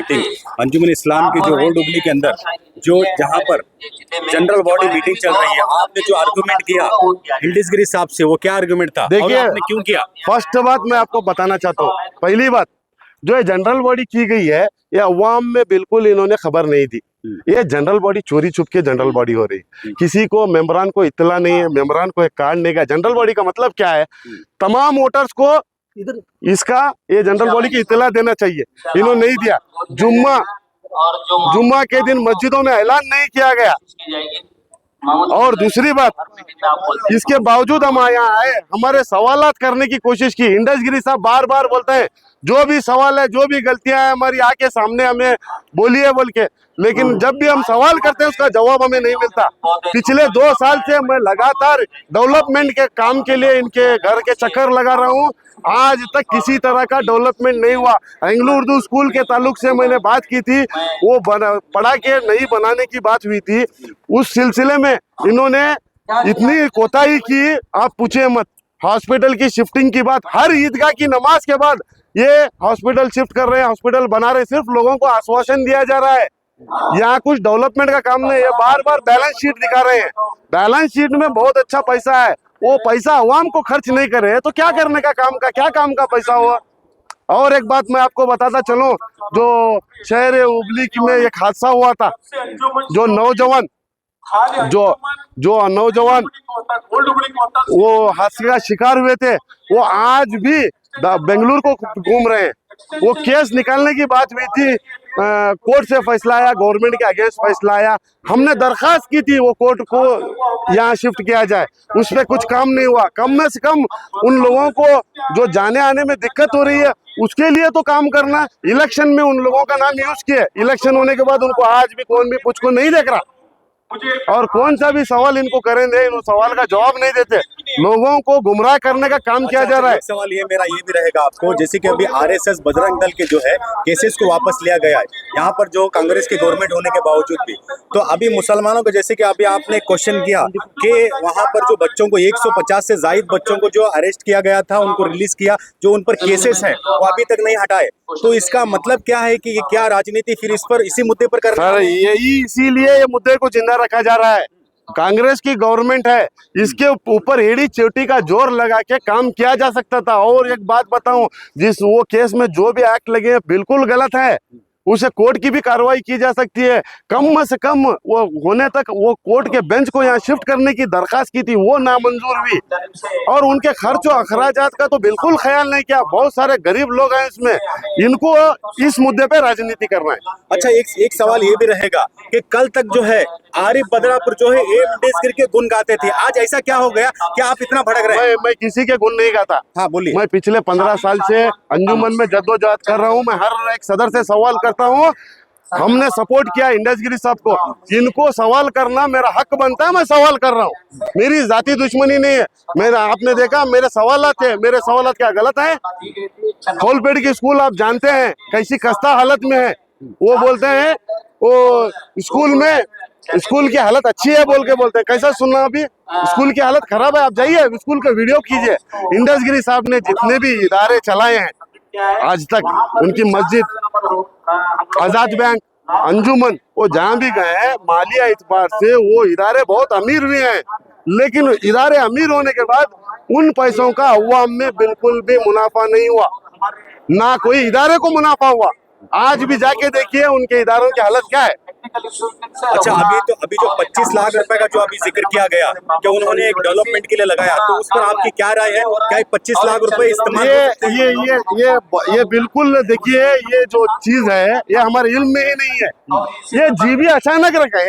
Meeting अंजुमन इस्लाम के जो old Hubli के अंदर जो जहां पर जनरल बॉडी मीटिंग चल रही है, आपने जो आर्गुमेंट किया हिल्डीजगिरी साहब से, वो क्या आर्गुमेंट था? देखिए, और आपने क्यों किया? फर्स्ट बात मैं आपको बताना चाहता हूँ। पहली बात, जो ये जनरल बॉडी की गई है, ये अवाम में बिल्कुल इन्होंने खबर नहीं दी। ये जनरल बॉडी चोरी छुप के जनरल बॉडी हो रही है। किसी को मेंबरान को इत्तला नहीं है, मेंबरान को एक कार्ड नहीं है। जनरल बॉडी का मतलब क्या है? तमाम वोटर्स को इसका ये जनरल बॉडी की इत्तला देना चाहिए, इन्होंने नहीं दिया। जुम्मा के दिन मस्जिदों में ऐलान नहीं किया गया। और दूसरी बात, इसके बावजूद हम यहाँ आए, हमारे सवालात करने की कोशिश की। हिल्डीजगिरी साहब बार बार बोलते हैं जो भी सवाल है, जो भी गलतियां हैं हमारी आके सामने हमें बोलिए बोल के, लेकिन जब भी हम सवाल करते हैं उसका जवाब हमें नहीं मिलता। पिछले 2 साल से मैं लगातार डेवलपमेंट के काम के लिए इनके घर के चक्कर लगा रहा हूँ, आज तक किसी तरह का डेवलपमेंट नहीं हुआ। एंग्लो उर्दू स्कूल के ताल्लुक से मैंने बात की थी, वो पढ़ा के नहीं बनाने की बात हुई थी। उस सिलसिले में इन्होंने इतनी कोताही की, आप पूछिए मत। हॉस्पिटल की शिफ्टिंग की बात, हर ईदगाह की नमाज के बाद ये हॉस्पिटल शिफ्ट कर रहे हैं, हॉस्पिटल बना रहे हैं। सिर्फ लोगों को आश्वासन दिया जा रहा है, यहाँ कुछ डेवलपमेंट का काम नहीं है। बार बार बैलेंस शीट दिखा रहे हैं, बैलेंस शीट में बहुत अच्छा पैसा है, वो पैसा अवाम को खर्च नहीं कर रहे हैं, तो क्या करने का काम का, क्या काम का पैसा हुआ? और एक बात मैं आपको बताता चलूं, जो शहर हुबली में एक हादसा हुआ था, जो नौजवान वो हादसे का शिकार हुए थे, वो आज भी बेंगलुरु को घूम रहे हैं। वो केस निकालने की बात हुई थी, कोर्ट से फैसला आया, गवर्नमेंट के अगेंस्ट फैसला आया। हमने दरखास्त की थी वो कोर्ट को यहाँ शिफ्ट किया जाए, उस पर कुछ काम नहीं हुआ। कम में से कम उन लोगों को जो जाने आने में दिक्कत हो रही है उसके लिए तो काम करना। इलेक्शन में उन लोगों का नाम यूज किए, इलेक्शन होने के बाद उनको आज भी कौन भी कुछ को नहीं देख रहा, और कौन सा भी सवाल इनको करेंगे, इन सवाल का जवाब नहीं देते। लोगों को गुमराह करने का काम किया जा रहा है। सवाल ये मेरा ये भी रहेगा आपको, जैसे कि अभी आरएसएस बजरंग दल के जो है केसेस को वापस लिया गया है यहाँ पर, जो कांग्रेस की गवर्नमेंट होने के बावजूद भी, तो अभी मुसलमानों को, जैसे कि अभी आपने क्वेश्चन किया कि वहाँ पर जो बच्चों को 150 से ज्यादा बच्चों को जो अरेस्ट किया गया था, उनको रिलीज किया, जो उन पर केसेस है वो अभी तक नहीं हटाए, तो इसका मतलब क्या है कि ये क्या राजनीति फिर इस पर, इसी मुद्दे पर कर रहा है? यही इसीलिए ये मुद्दे को जिंदा रखा जा रहा है। कांग्रेस की गवर्नमेंट है, इसके ऊपर एड़ी चोटी का जोर लगा के काम किया जा सकता था। और एक बात बताऊं, जिस वो केस में जो भी एक्ट लगे हैं बिल्कुल गलत है, उसे कोर्ट की भी कार्रवाई की जा सकती है। कम से कम वो होने तक वो कोर्ट के बेंच को यहाँ शिफ्ट करने की दरखास्त की थी, वो नामंजूर हुई। और उनके खर्च और अखराजात का तो बिल्कुल ख्याल नहीं किया। बहुत सारे गरीब लोग हैं इसमें, इनको इस मुद्दे पे राजनीति करना है। अच्छा, एक सवाल ये भी रहेगा कि कल तक जो है आरिफ बदरापुर जो है हिल्डीजगिरी के गुण गाते थे, आज ऐसा क्या हो गया कि आप इतना भड़क रहे हैं? मैं किसी के गुण नहीं गाता। हाँ बोलिए। मैं पिछले 15 साल से अंजुमन में जद्दोजहद कर रहा हूँ। मैं हर एक सदर से सवाल करता हूँ। हमने सपोर्ट किया हिल्डीजगिरी साहब को, इनको सवाल करना मेरा हक बनता है, मैं सवाल कर रहा हूँ। मेरी जाती दुश्मनी नहीं है। मेरा, आपने देखा मेरे सवालात है, मेरे सवालात क्या गलत है? खोलपेड़ की स्कूल आप जानते हैं कैसी खस्ता हालत में है। वो बोलते हैं वो स्कूल की हालत अच्छी है बोल के बोलते हैं। कैसा सुनना? अभी स्कूल की हालत खराब है। आप जाइए स्कूल का वीडियो कीजिए। हिल्डीजगिरी साहब ने जितने भी इदारे चलाए हैं आज तक, उनकी मस्जिद, आजाद बैंक, अंजुमन, वो जहाँ भी गए हैं मालिया इतबार से वो इदारे बहुत अमीर हुए हैं, लेकिन इदारे अमीर होने के बाद उन पैसों का अवाम में बिल्कुल भी मुनाफा नहीं हुआ, ना कोई इदारे को मुनाफा हुआ। आज भी जाके देखिए उनके इदारों की हालत क्या है। अच्छा, अभी जो 25 लाख रुपए का जो अभी जिक्र किया गया कि उन्होंने एक डेवलपमेंट के लिए लगाया, तो उस पर आपकी क्या राय है? क्या 25 लाख रुपए इस्तेमाल? ये बिल्कुल, देखिए ये जो चीज है ये हमारे इल्म में ही नहीं है। ये जीवी अचानक रखे,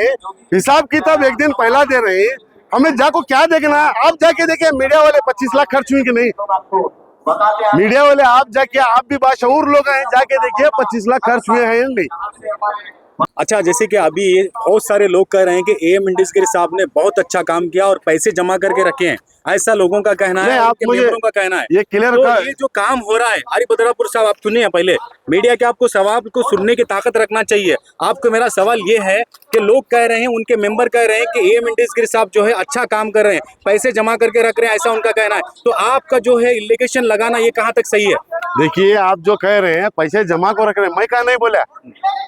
हिसाब किताब एक दिन पहला दे रहे हैं। हमें जाको क्या देखना है? आप जाके देखिए मीडिया वाले 25 लाख खर्च हुए कि नहीं। मीडिया वाले आप जाके, आप भी बाशऊर लोग हैं, जाके देखिए 25 लाख खर्च हुए हैं नहीं। अच्छा, जैसे कि अभी बहुत सारे लोग कह रहे हैं कि एएम हिल्डीजगिरी साहब ने बहुत अच्छा काम किया और पैसे जमा करके रखे हैं, ऐसा लोगों का कहना नहीं, है, आप उनके मुझे मेंबरों का कहना है। ये क्लियर तो कर। ये जो काम हो रहा है, अरे बदरापुर साहब आप सुनिए, पहले मीडिया के आपको सवाल को सुनने की ताकत रखना चाहिए। आपको मेरा सवाल ये है कि लोग कह रहे हैं, उनके मेंबर कह रहे हैं कि एएम इंडस्ट्री साहब जो है अच्छा काम कर रहे हैं, पैसे जमा करके रख रहे हैं, ऐसा उनका कहना है। तो आपका जो है इलिगेशन लगाना ये कहाँ तक सही है? देखिए, आप जो कह रहे हैं पैसे जमा को रख रहे हैं, मैं कहा नहीं बोला,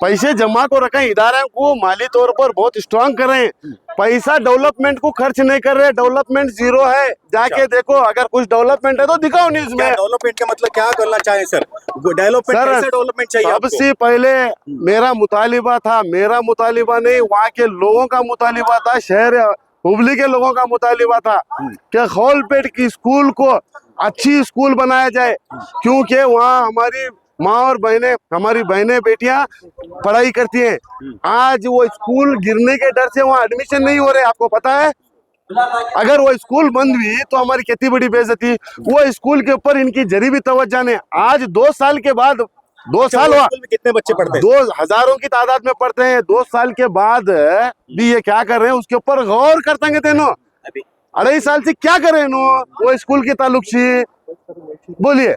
पैसे जमा को रखें, इदारे को माली तौर पर बहुत स्ट्रांग करें। पैसा डेवलपमेंट को खर्च नहीं कर रहे, डेवलपमेंट जीरो है। जाके देखो, अगर कुछ डेवलपमेंट है तो दिखाओ न्यूज में। डेवलपमेंट का मतलब क्या करना चाहें सर? डेवलपमेंट सर, कैसा डेवलपमेंट चाहिए आपको? सबसे पहले मेरा मुतालिबा था, मेरा मुतालिबा नहीं, वहाँ के लोगों का मुतालिबा था, शहर हुबली के लोगों का मुतालिबा था कि खौलपेट की स्कूल को अच्छी स्कूल बनाया जाए, क्योंकि वहाँ हमारी माँ और बहनें, हमारी बहनें बेटियां पढ़ाई करती हैं। आज वो स्कूल गिरने के डर से वहाँ एडमिशन नहीं हो रहे, आपको पता है। अगर वो स्कूल बंद हुई तो हमारी कितनी बड़ी बेइज्जती। वो स्कूल के ऊपर इनकी जरी भी तवज्जो नहीं। आज 2 साल के बाद, 2 साल हुआ, स्कूल में कितने बच्चे पढ़ते हैं? 2 हजारों की तादाद में पढ़ते हैं। 2 साल के बाद भी ये क्या कर रहे हैं उसके ऊपर गौर करते तेनो। अभी 2.5 साल से क्या कर रहे हैं नो वो स्कूल के ताल्लुक से, बोलिए।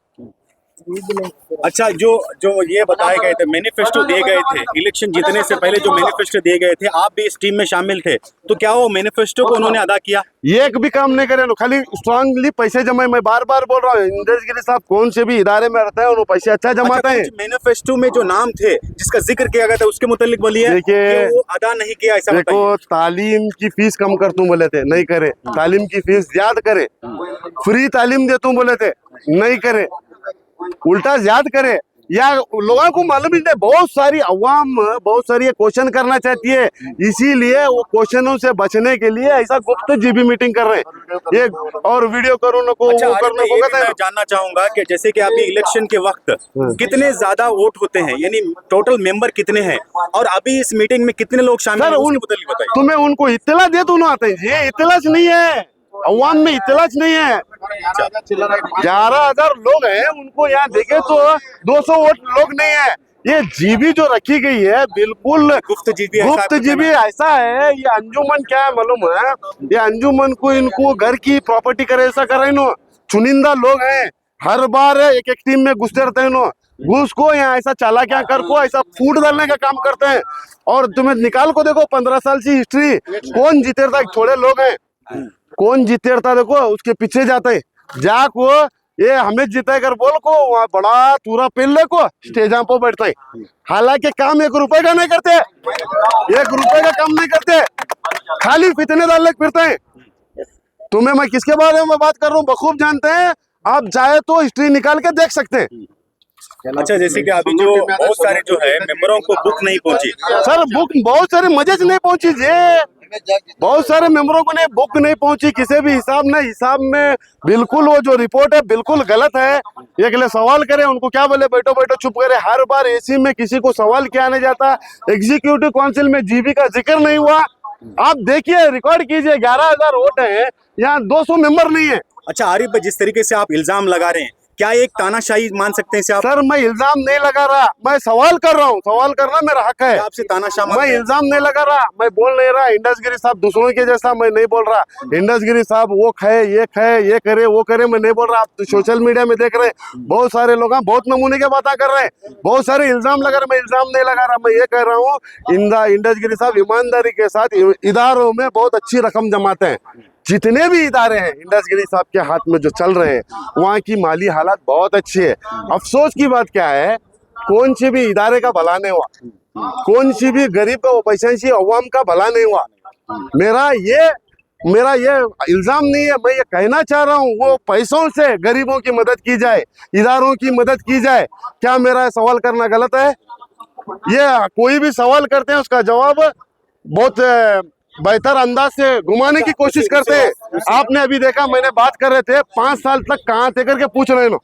अच्छा, जो जो ये बताए गए थे, मैनिफेस्टो दिए गए थे इलेक्शन जीतने से पहले, जो मैनिफेस्टो दिए गए थे, आप भी इस टीम में शामिल थे, तो क्या वो मैनिफेस्टो को उन्होंने अदा किया? एक भी काम नहीं करे, खाली स्ट्रांगली पैसे जमाए। मैं बार बार बोल रहा हूँ, इंडस्ट्री साहब कौन से भी इदारे में रहते हैं वो पैसे अच्छा जमाते हैं। मैनिफेस्टो में जो नाम थे जिसका जिक्र किया गया था उसके मुतालिक बोलिए, देखिए, वो अदा नहीं किया, ऐसा देखो, तालीम की फीस कम कर तुम बोले थे, नहीं करे। तालीम की फीस ज्यादा करे। फ्री तालीम दे तुम बोले थे, नहीं करे, उल्टा ज्यादा करे। या लोगों को मालूम ही नहीं, बहुत सारी अवाम बहुत सारी क्वेश्चन करना चाहती है, इसीलिए वो क्वेश्चनों से बचने के लिए ऐसा गुप्त जीबी मीटिंग कर रहे हैं, ये और वीडियो करो न को, अच्छा, वो अरे करने मैं को ये कहते भी हैं। जानना चाहूंगा कि जैसे कि अभी इलेक्शन के वक्त कितने ज्यादा वोट होते हैं, यानी टोटल मेंबर कितने हैं, और अभी इस मीटिंग में कितने लोग शामिल हैं, उसके मुतालिक बताइए। तुम्हें उनको इत्तला दे तो ना आते हैं, ये इत्तलाच नहीं है, अवाम में इत्तलाच नहीं है। 11,000 लोग हैं, उनको यहाँ देखे तो 200 वोट लोग नहीं है। ये जीबी जो रखी गई है बिल्कुल गुप्त जीबी, गुप्त जीबी ऐसा है। ये अंजुमन क्या है मालूम है, ये अंजुमन को इनको घर की प्रॉपर्टी करे ऐसा कर रहे नो। चुनिंदा लोग हैं, हर बार एक एक टीम में घुसते रहते हैं नो, घुस को यहाँ ऐसा चाला क्या कर को ऐसा फूट डालने का काम करते हैं। और तुम्हें निकाल को देखो 15 साल की हिस्ट्री, कौन जीते था, थोड़े लोग हैं, कौन जीते था देखो उसके पीछे जाते हैं, जा को ये हमें जीता कर बोल को वहाँ बड़ा पूरा पेल को स्टेजा पर बैठते हैं। हालांकि काम 1 रुपए का नहीं करते, 1 रुपए का काम नहीं करते, खाली फितने डालने फिरते हैं। तुम्हें मैं किसके बारे में बात कर रहा हूँ बखूब जानते हैं, आप चाहे तो हिस्ट्री निकाल के देख सकते हैं। अच्छा, जैसे कि अभी जो बहुत सारे जो है मेंबरों को बुक नहीं पहुंची, सर बुक बहुत सारे मजे से नहीं पहुंची जी, बहुत सारे मेंबरों को नहीं बुक नहीं पहुंची किसी भी हिसाब में। हिसाब में बिल्कुल वो जो रिपोर्ट है बिल्कुल गलत है। एक ले सवाल करे, उनको क्या बोले, बैठो बैठो चुप करे। हर बार एसी में किसी को सवाल किया नहीं जाता, एग्जीक्यूटिव काउंसिल में जीबी का जिक्र नहीं हुआ। आप देखिए, रिकॉर्ड कीजिए, 11,000 वोट है, यहाँ 200 मेंबर नहीं है। अच्छा आरिफ भाई, जिस तरीके से आप इल्जाम लगा रहे हैं, क्या एक तानाशाही मान सकते हैं इसे आप? सर मैं इल्जाम नहीं लगा रहा, मैं सवाल कर रहा हूँ, सवाल करना मेरा हक है। आपसे तानाशाह मैं इल्जाम नहीं लगा रहा, मैं बोल नहीं रहा इंडसगिरी साहब दूसरों के जैसा मैं नहीं बोल रहा। इंडसगिरी साहब वो खाए, ये करे, वो करे, मैं नहीं बोल रहा। आप सोशल मीडिया में देख रहे हैं, बहुत सारे लोग बहुत नमूने की बातें कर रहे हैं, बहुत सारे इल्जाम लगा रहे। मैं इल्जाम नहीं लगा रहा, मैं ये कह रहा हूँ इंडसगिरी साहब ईमानदारी के साथ इदारों में बहुत अच्छी रकम जमाते हैं। जितने भी इदारे हैं इंडसगिरी साहब के हाथ में जो चल रहे हैं, वहाँ की माली हालात बहुत अच्छी है। अफसोस की बात क्या है, कौन सी भी इदारे का भला नहीं हुआ, कौन सी भी गरीब का पैसा अवाम का भला नहीं हुआ। मेरा ये इल्जाम नहीं है, मैं ये कहना चाह रहा हूँ वो पैसों से गरीबों की मदद की जाए, इदारों की मदद की जाए। क्या मेरा सवाल करना गलत है? ये कोई भी सवाल करते हैं उसका जवाब बहुत बेहतर अंदाज से घुमाने की कोशिश करते हैं। आपने अभी देखा, मैंने बात कर रहे थे 5 साल तक कहाँ थे करके पूछ रहे हो।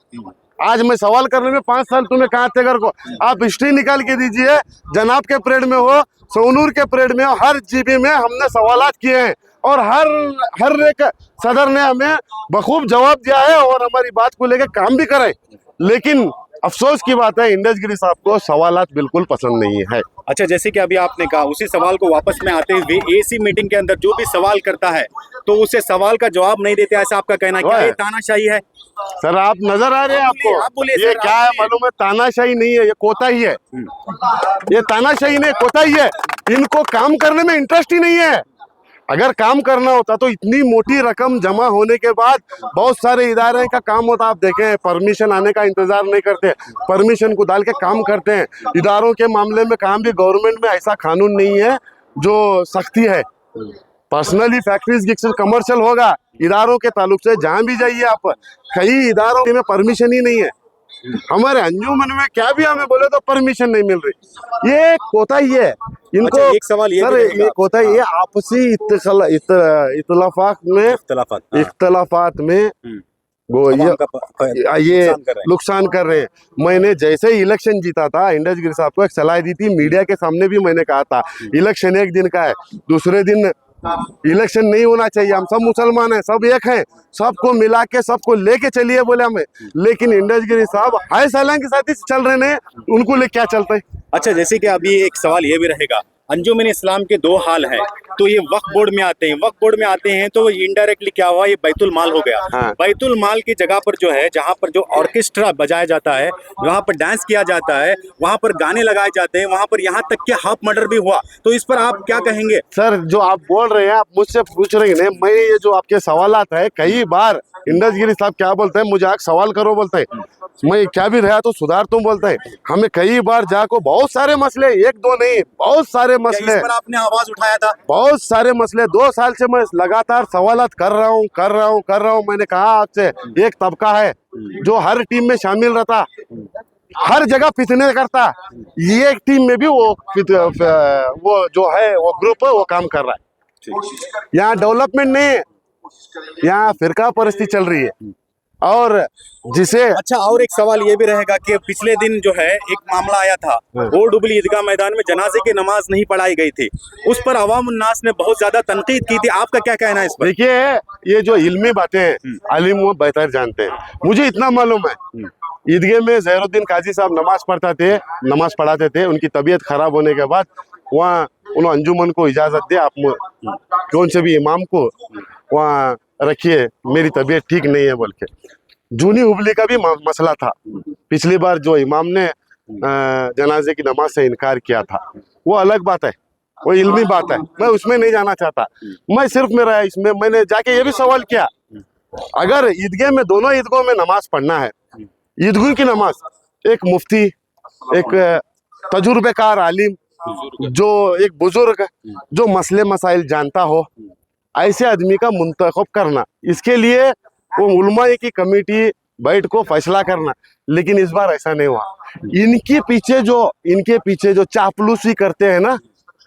आज मैं सवाल करने में 5 साल तुम्हें कहाँ थे कर को, आप हिस्ट्री निकाल के दीजिए। जनाब के परेड में हो, सोनूर के परेड में हो, हर जीबी में हमने सवालात किए हैं और हर एक सदर ने हमें बखूब जवाब दिया है और हमारी बात को लेकर काम भी करे। लेकिन अफसोस की बात है इंडस गिरी साहब को सवालात बिल्कुल पसंद नहीं है। अच्छा, जैसे कि अभी आपने कहा, उसी सवाल को वापस में आते हुए एसी मीटिंग के अंदर जो भी सवाल करता है तो उसे सवाल का जवाब नहीं देते, ऐसा आपका कहना है? क्या ये तानाशाही है? सर आप नजर आ रहे हैं आपको? आप बोलिए ये सर, क्या है मालूम है? तानाशाही नहीं है, ये कोताही है। ये तानाशाही नहीं, कोताही है। इनको काम करने में इंटरेस्ट ही नहीं है। अगर काम करना होता तो इतनी मोटी रकम जमा होने के बाद बहुत सारे इदारे का काम होता। आप देखें, परमिशन आने का इंतजार नहीं करते, परमिशन को डाल के काम करते हैं। इदारों के मामले में काम भी गवर्नमेंट में ऐसा कानून नहीं है जो सख्ती है। पर्सनली फैक्ट्रीज गिक्स कमर्शियल होगा, इदारों के ताल्लुक से जहां भी जाइए आप, कई इदारों में परमिशन ही नहीं है। हमारे अंजुमन में क्या भी हमें बोले तो परमिशन नहीं मिल रही। ये कोताही है इनको। अच्छा, एक सवाल ये सर, ये कोताही ये आपसी इख्तलाफात में वो ये नुकसान कर रहे हैं। मैंने जैसे ही इलेक्शन जीता था, इंडस गिरी साहब को एक सलाह दी थी, मीडिया के सामने भी मैंने कहा था, इलेक्शन एक दिन का है, दूसरे दिन इलेक्शन नहीं होना चाहिए। हम सब मुसलमान हैं, सब एक हैं, सबको मिला के सबको लेके चलिए बोले हमें। लेकिन इंडस गिरी साहब हाय सालां के साथ ही चल रहे हैं, उनको ले क्या चलता है? अच्छा, जैसे कि अभी एक सवाल ये भी रहेगा, अंजुमन इस्लाम के दो हाल हैं, तो ये वक्फ बोर्ड में आते हैं, वक्फ बोर्ड में आते हैं तो इनडायरेक्टली क्या हुआ, ये बैतुल माल हो गया। हाँ। बैतुल माल की जगह पर जो है, जहाँ पर जो ऑर्केस्ट्रा बजाया जाता है, वहाँ पर डांस किया जाता है, वहाँ पर गाने लगाए जाते हैं, वहाँ पर यहाँ तक कि हाफ मर्डर भी हुआ, तो इस पर आप क्या कहेंगे? सर, जो आप बोल रहे हैं, आप मुझसे पूछ रहे हैं, मैं ये जो आपके सवालात है, कई बार इंडस गिरी साहब क्या बोलते हैं, मुझे आग सवाल करो बोलते हैं, मैं क्या भी रहा तो सुधार तुम बोलते हैं। हमें कई बार जाको बहुत सारे मसले, एक दो नहीं, बहुत सारे मसले, इस पर आपने आवाज उठाया था? बहुत सारे मसले 2 साल से मैं लगातार सवालात कर रहा हूँ। मैंने कहा आपसे, एक तबका है जो हर टीम में शामिल रहता, हर जगह फितने करता, ये एक टीम में भी वो जो है वो ग्रुप है वो काम कर रहा है। यहाँ डेवलपमेंट नहीं है, यहाँ फिरका परिस्थिति चल रही है। और जिसे अच्छा, और एक सवाल ये भी रहेगा कि पिछले दिन जो है एक मामला आया था, ओल्ड हुबली ईदगाह मैदान में जनाजे की नमाज नहीं पढ़ाई गई थी, उस पर अवाम उन्नास ने बहुत ज्यादा तनकीद की थी, आपका क्या कहना है इस पर? देखिए, ये जो इल्मी बातें हैं आलिम वो बेहतर जानते हैं। मुझे इतना मालूम है, ईदगाह में ज़हीरुद्दीन काजी साहब नमाज पढ़ाते थे। उनकी तबीयत खराब होने के बाद वहाँ उन्होंने अंजुमन को इजाजत दी, आप कौन से भी इमाम को वहाँ रखिए, मेरी तबीयत ठीक नहीं है बोल के। जूनी हुबली का भी मसला था, पिछली बार जो इमाम ने जनाजे की नमाज से इनकार किया था, वो अलग बात है, वो इल्मी बात है, मैं उसमें नहीं जाना चाहता। मैं सिर्फ मेरा इसमें मैंने जाके ये भी सवाल किया, अगर ईदगाह में दोनों ईदगाहों में नमाज पढ़ना है, ईदगाह की नमाज एक मुफ्ती, एक तजुर्बेकार आलिम, जो एक बुजुर्ग जो मसले मसाइल जानता हो, ऐसे आदमी का मुंतखब करना, इसके लिए वो उलमा की कमेटी बैठ को फैसला करना। लेकिन इस बार ऐसा नहीं हुआ। इनके पीछे जो चापलूसी करते हैं ना,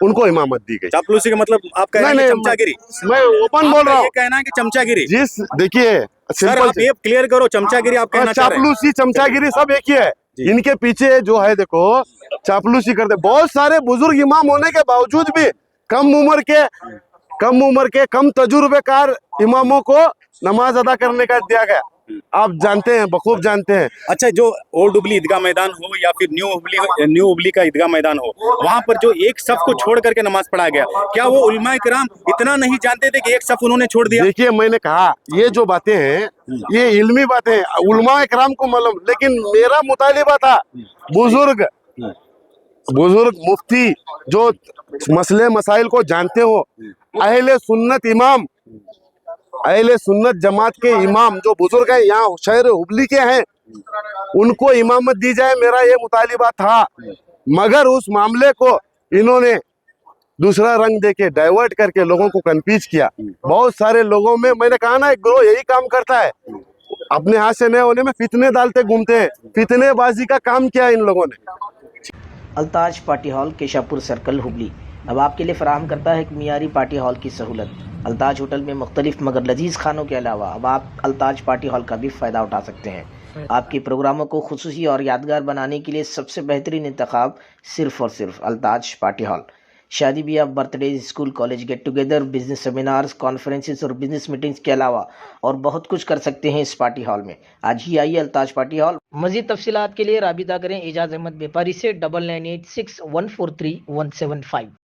उनको इमामत दी गई। चापलूसी का मतलब आप कह रहे हैं चमचागिरी? मैं ओपन बोल रहा हूँ, कहना है कि चमचागिरी। देखिए सर, आप ये क्लियर करो, चमचागिरी आप कहना चाह रहे हैं? चापलूसी चमचागिरी सब एक ही है। इनके पीछे जो है, देखो, चापलूसी करते बहुत सारे बुजुर्ग इमाम होने के बावजूद भी कम उम्र के कम तजुर्बेकार इमामों को नमाज अदा करने का दिया गया। आप जानते हैं, बखूब जानते हैं। अच्छा, जो ओल्ड हुबली ईदगाह मैदान हो या फिर न्यू हुबली का ईदगाह मैदान हो, वहां पर जो एक सफ को छोड़ करके नमाज पढ़ाया गया, क्या वो उलमाए किराम इतना नहीं जानते थे कि एक सफ उन्होंने छोड़ दिया? देखिए, मैंने कहा ये जो बातें हैं ये इल्मी बातें हैं, उलमाए किराम को मालूम, लेकिन मेरा मुतालिबा था बुजुर्ग मुफ्ती जो मसले मसाइल को जानते हो, अहले सुन्नत इमाम, अहले सुन्नत जमात के इमाम जो बुजुर्ग हैं, यहाँ शहर हुबली के हैं, उनको इमामत दी जाए, मेरा ये मुतालिबा था। मगर उस मामले को इन्होंने दूसरा रंग देके डाइवर्ट करके लोगों को कंफ्यूज किया। बहुत सारे लोगों में, मैंने कहा ना, एक ग्रोह यही काम करता है, अपने हाथ से नए होने में फितने डालते घूमते हैं। फितनेबाजी का काम किया इन लोगों ने। Altaj party hall, Keshapur circle, Hubli अब आपके लिए फराहम करता है एक मियारी पार्टी हॉल की सहूलत। अल्ताज होटल में मुख्तलिफ मगर लजीज़ खानों के अलावा अब आप अल्ताज पार्टी हॉल का भी फ़ायदा उठा सकते हैं। आपके प्रोग्रामों को खुसूसी और यादगार बनाने के लिए सबसे बेहतरीन इंतखाब सिर्फ़ और सिर्फ अल्ताज पार्टी हॉल। शादी ब्याह, birthday, school college get together, business seminars, conferences और बिजनेस मीटिंग्स के अलावा और बहुत कुछ कर सकते हैं इस पार्टी हॉल में। आज ही आइए अल्ताज पार्टी हॉल। मजीद तफसीलात के लिए राबिता करें एजाज अहमद व्यापारी से 9986143175।